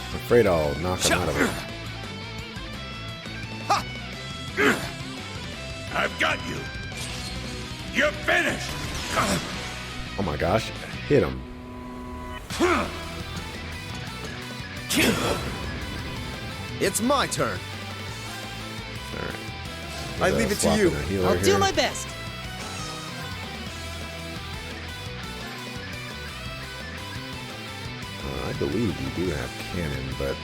S1: I'm afraid I'll knock him out of it.
S2: I've got you. You're finished.
S1: Oh my gosh, hit him.
S13: It's my turn.
S1: Alright.
S13: I leave it to you.
S11: I'll do my best.
S1: I believe you do have cannon, but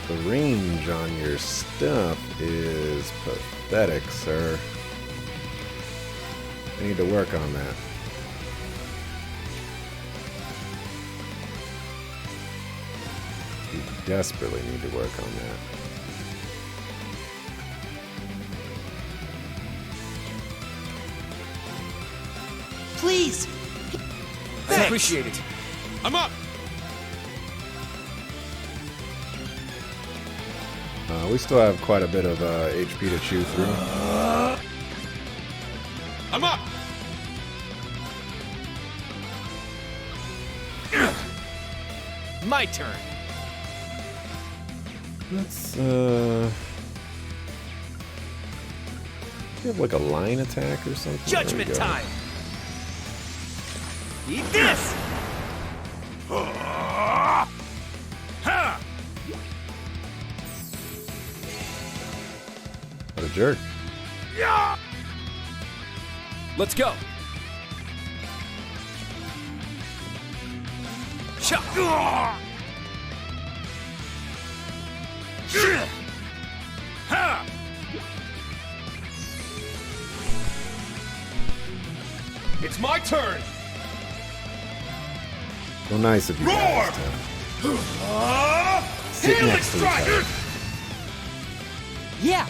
S1: the range on your stuff is pathetic, sir. I need to work on that. You desperately need to work on that.
S11: Please.
S9: I appreciate it.
S14: I'm up!
S1: We still have quite a bit of HP to chew through.
S14: I'm up!
S16: My turn.
S1: Let's you have like a line attack or something?
S16: Judgment time. Eat this.
S1: What a jerk.
S9: Let's go!
S14: It's my turn!
S1: So nice of you guys to sit next to each other.
S11: Yeah.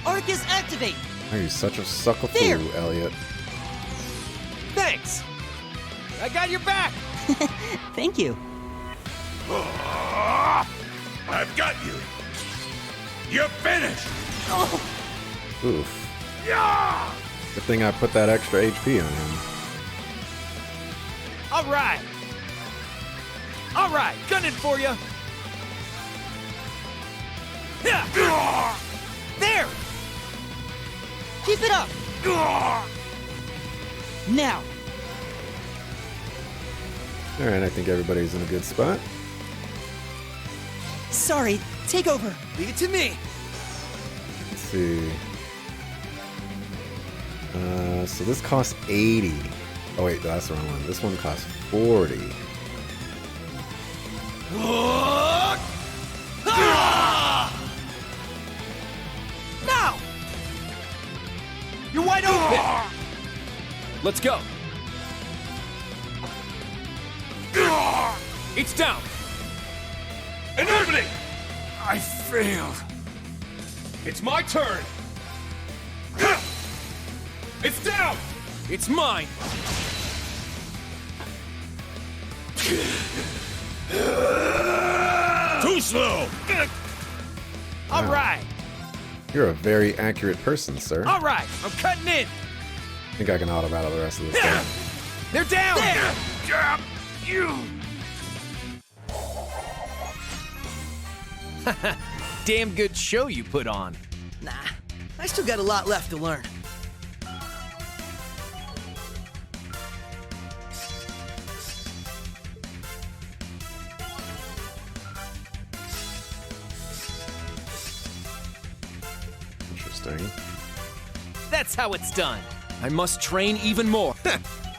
S11: Arcus, activate.
S1: Are you such a sucker
S11: There.
S1: fool, Elliot?
S16: Thanks. I got your back.
S11: Thank you.
S2: I've got you. You're finished.
S1: Oof.
S14: Yeah!
S1: Good thing I put that extra HP on him.
S12: All right. All right, gunning for you. Yeah. There. Keep it up. Now.
S1: All right, I think everybody's in a good spot.
S12: Sorry, take over. Leave it to me.
S1: Let's see. So this costs 80. Oh wait, that's the wrong one. This one costs 40.
S12: Now! You're wide open!
S22: Let's go. It's down.
S14: An opening! I failed.
S22: It's my turn. It's down. It's mine.
S14: Too slow!
S12: All right.
S1: You're a very accurate person, sir.
S12: All right, I'm cutting in.
S1: I think I can auto battle the rest of this game.
S12: They're down.
S14: There! Jab! You!
S11: Damn good show you put on.
S3: Nah, I still got a lot left to learn.
S1: Interesting.
S11: That's how it's done. I must train even more.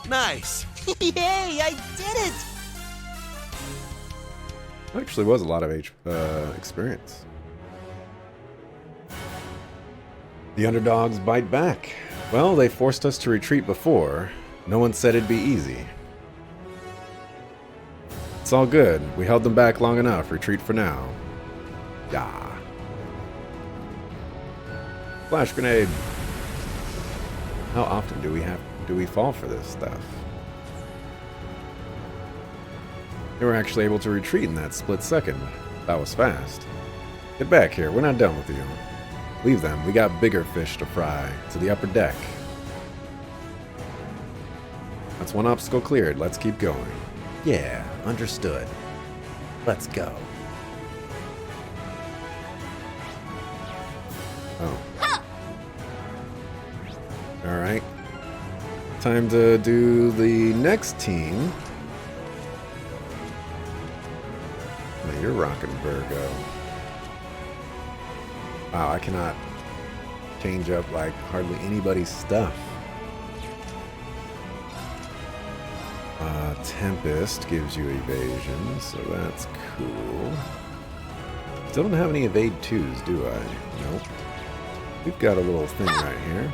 S12: Nice. Yay, I did it.
S1: Actually was a lot of experience. The underdogs bite back. Well, they forced us to retreat before. No one said it'd be easy. It's all good. We held them back long enough. Retreat for now. Yeah. Flash grenade. How often do we fall for this stuff? They were actually able to retreat in that split second. That was fast. Get back here. We're not done with you. Leave them. We got bigger fish to fry. To the upper deck. That's one obstacle cleared. Let's keep going. Yeah, understood. Let's go. Oh. Alright. Time to do the next team. Man, you're rocking Virgo. Wow, I cannot change up like hardly anybody's stuff. Tempest gives you evasion, so that's cool. Still don't have any evade 2s, do I? Nope. We've got a little thing right here.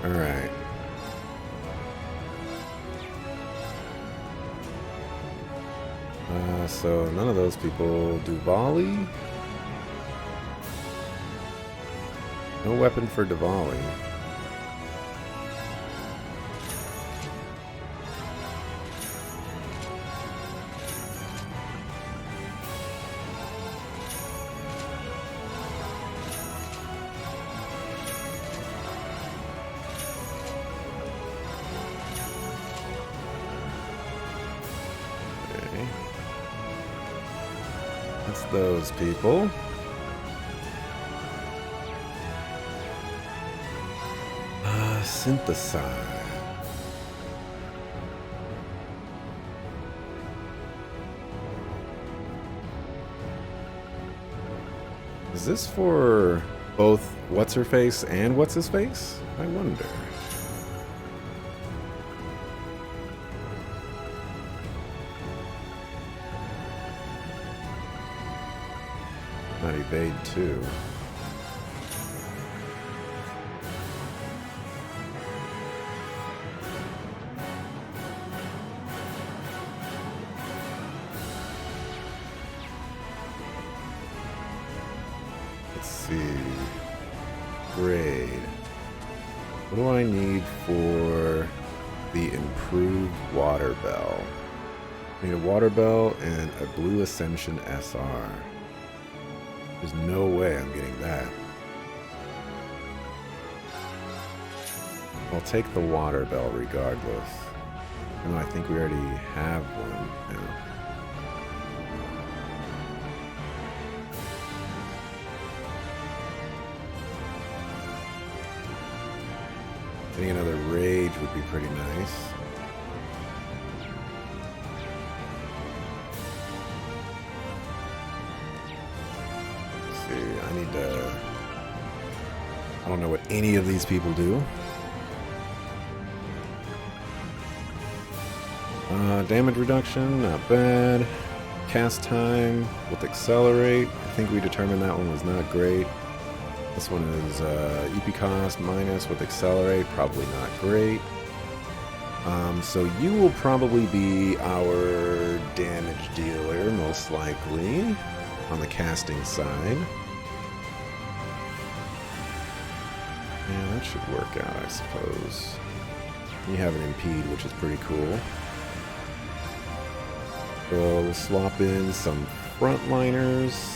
S1: Alright. So none of those people do volley. No weapon for Diwali. Those people. Synthesize. Is this for both What's-Her-Face and What's-His-Face? I wonder. Not evade 2. Let's see. Grade. What do I need for the improved water bell? I need a water bell and a blue Ascension SR. There's no way I'm getting that. I'll take the water bell regardless. No, I think we already have one now. Getting another rage would be pretty nice. Let's see, I need to... I don't know what any of these people do. Damage reduction, not bad. Cast time with accelerate. I think we determined that one was not great. This one is EP cost minus with accelerate, probably not great. So you will probably be our damage dealer, most likely, on the casting side. Yeah, that should work out, I suppose. You have an impede, which is pretty cool. So we'll swap in some frontliners.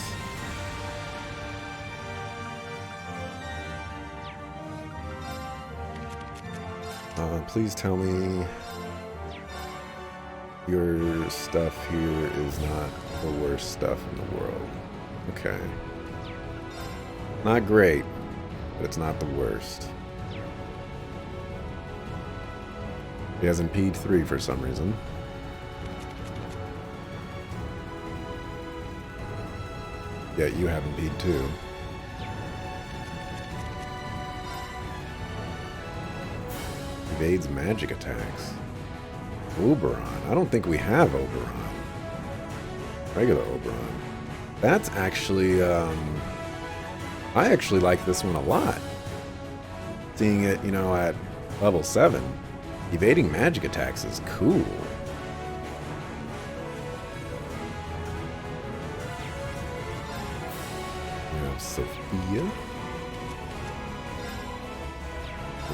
S1: Please tell me your stuff here is not the worst stuff in the world. Okay. Not great, but it's not the worst. He has impede 3 for some reason. Yeah, you have impede 2. Evades magic attacks. Oberon. I don't think we have Oberon. Regular Oberon. That's actually, I actually like this one a lot. Seeing it, you know, at level 7. Evading magic attacks is cool. We have Sophia.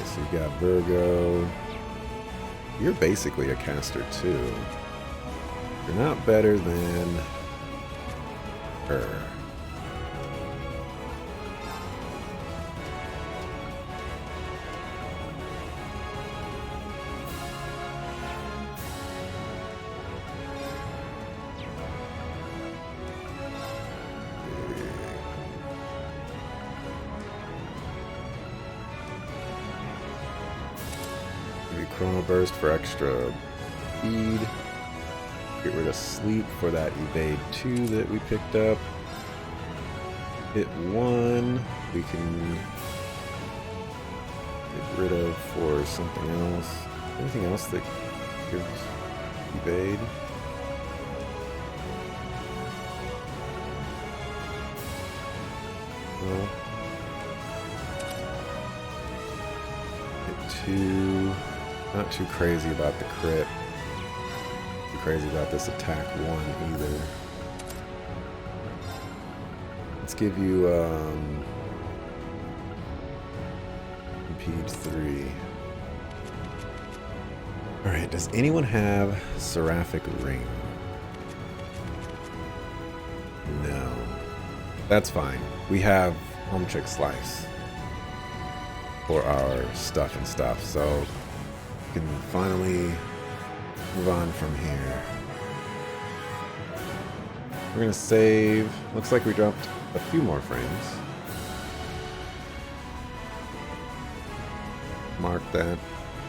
S1: So you got Virgo. You're basically a caster too. You're not better than her. Chrono Burst for extra speed. Get rid of Sleep for that Evade 2 that we picked up. Hit 1. We can get rid of for something else. Anything else that gives Evade? No. Hit 2. Not too crazy about the crit. Too crazy about this attack 1 either. Let's give you impede 3. Alright, does anyone have Seraphic Ring? No. That's fine. We have Home Trick Slice for our stuff and stuff, so can finally move on from here. We're gonna save. Looks like we dropped a few more frames. Mark that.